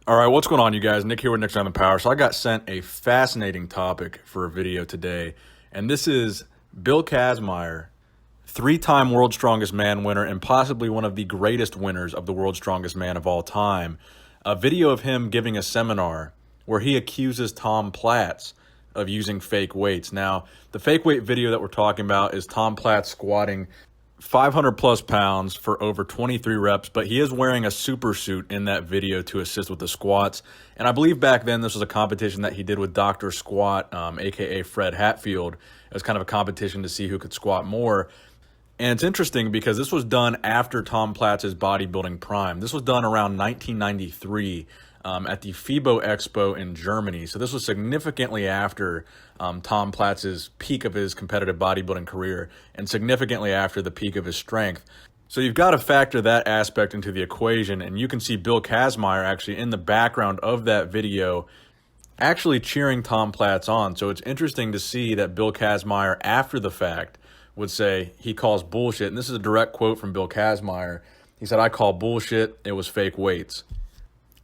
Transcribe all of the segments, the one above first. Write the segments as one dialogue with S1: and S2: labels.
S1: All right, what's going on, you guys? Nick here with Nick's on the Power. So I got sent a fascinating topic for a video today, and this is Bill Kazmaier, three-time World's Strongest Man winner and possibly one of the greatest winners of the World's Strongest Man of all time. A video of him giving a seminar where he accuses Tom Platz of using fake weights. Now, the fake weight video that we're talking about is Tom Platz squatting 500 plus pounds for over 23 reps, but he is wearing a super suit in that video to assist with the squats. And I believe back then this was a competition that he did with Dr. Squat, aka Fred Hatfield. It was kind of a competition to see who could squat more. And it's interesting because this was done after Tom Platz's bodybuilding prime. This was done around 1993 at the FIBO Expo in Germany. So this was significantly after Tom Platz's peak of his competitive bodybuilding career and significantly after the peak of his strength. So you've got to factor that aspect into the equation, and you can see Bill Kazmaier actually in the background of that video actually cheering Tom Platz on. So it's interesting to see that Bill Kazmaier, after the fact, would say he calls bullshit. And this is a direct quote from Bill Kazmaier. He said, "I call bullshit. It was fake weights."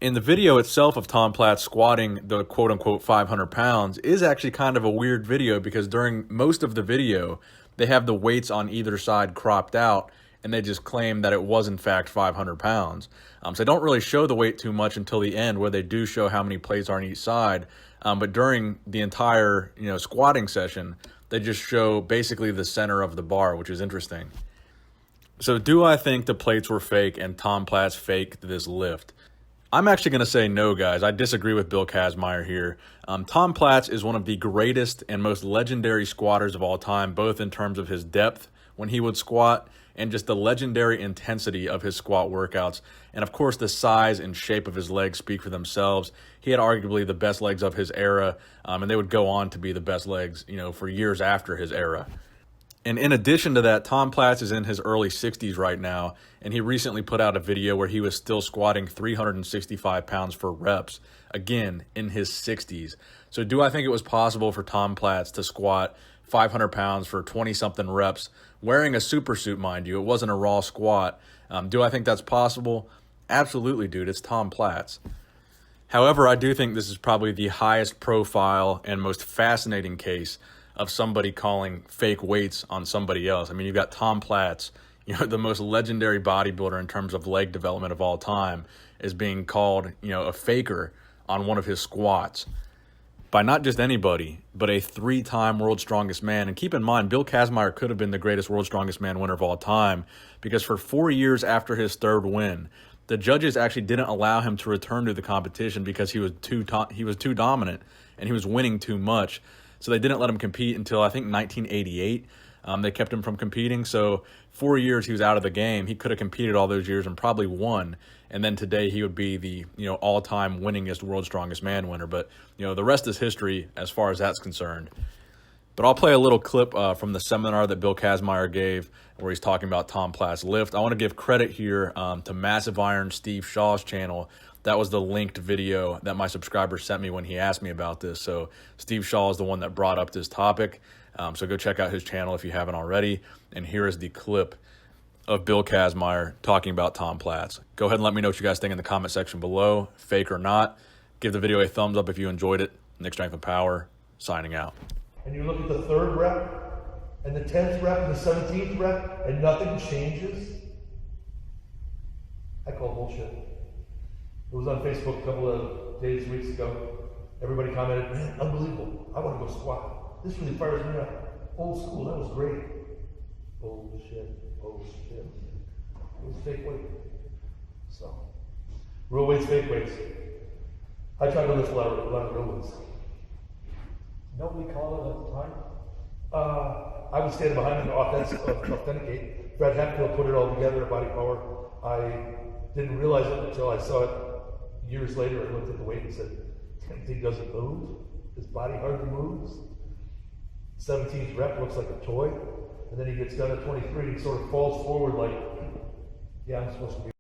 S1: In the video itself of Tom Platz squatting the quote-unquote 500 pounds is actually kind of a weird video because during most of the video, they have the weights on either side cropped out, and they just claim that it was in fact 500 pounds. So they don't really show the weight too much until the end, where they do show how many plates are on each side. But during the entire squatting session, they just show basically the center of the bar, which is interesting. So do I think the plates were fake and Tom Platz faked this lift? I'm actually going to say no, guys. I disagree with Bill Kazmaier here. Tom Platz is one of the greatest and most legendary squatters of all time, both in terms of his depth when he would squat and just the legendary intensity of his squat workouts. And of course, the size and shape of his legs speak for themselves. He had arguably the best legs of his era, and they would go on to be the best legs, for years after his era. And in addition to that, Tom Platz is in his early 60s right now, and he recently put out a video where he was still squatting 365 pounds for reps, again, in his 60s. So do I think it was possible for Tom Platz to squat 500 pounds for 20-something reps, wearing a super suit, mind you? It wasn't a raw squat. Do I think that's possible? Absolutely, dude. It's Tom Platz. However, I do think this is probably the highest profile and most fascinating case of somebody calling fake weights on somebody else. I mean, you've got Tom Platz, the most legendary bodybuilder in terms of leg development of all time, is being called, a faker on one of his squats by not just anybody, but a three-time World's Strongest Man. And keep in mind, Bill Kazmaier could have been the greatest World's Strongest Man winner of all time, because for 4 years after his third win, the judges actually didn't allow him to return to the competition because he was too dominant and he was winning too much. So they didn't let him compete until, I think, 1988. They kept him from competing. So 4 years he was out of the game. He could have competed all those years and probably won. And then today he would be the all-time winningest World's Strongest Man winner. But the rest is history as far as that's concerned. But I'll play a little clip from the seminar that Bill Kazmaier gave where he's talking about Tom Platz lift. I want to give credit here to Massive Iron Steve Shaw's channel. That was the linked video that my subscriber sent me when he asked me about this. So Steve Shaw is the one that brought up this topic. So go check out his channel if you haven't already. And here is the clip of Bill Kazmaier talking about Tom Platz. Go ahead and let me know what you guys think in the comment section below, fake or not. Give the video a thumbs up if you enjoyed it. Nick Strength and Power, signing out.
S2: And you look at the 3rd rep, and the 10th rep, and the 17th rep, and nothing changes. I call bullshit. It was on Facebook a couple of weeks ago. Everybody commented, "Man, unbelievable. I want to go squat. This really fires me up. Old school, that was great." Bullshit, bullshit. It was fake weight. So, real weights, fake weights. I tried to lift a lot of real weights.
S3: Nobody called it at the time?
S2: I was standing behind him to authenticate. Fred Hatfield put it all together, Body Power. I didn't realize it until I saw it years later. I looked at the weight and said, "That thing doesn't move. His body hardly moves." 17th rep looks like a toy. And then he gets done at 23 and he sort of falls forward like, "Yeah, I'm supposed to be."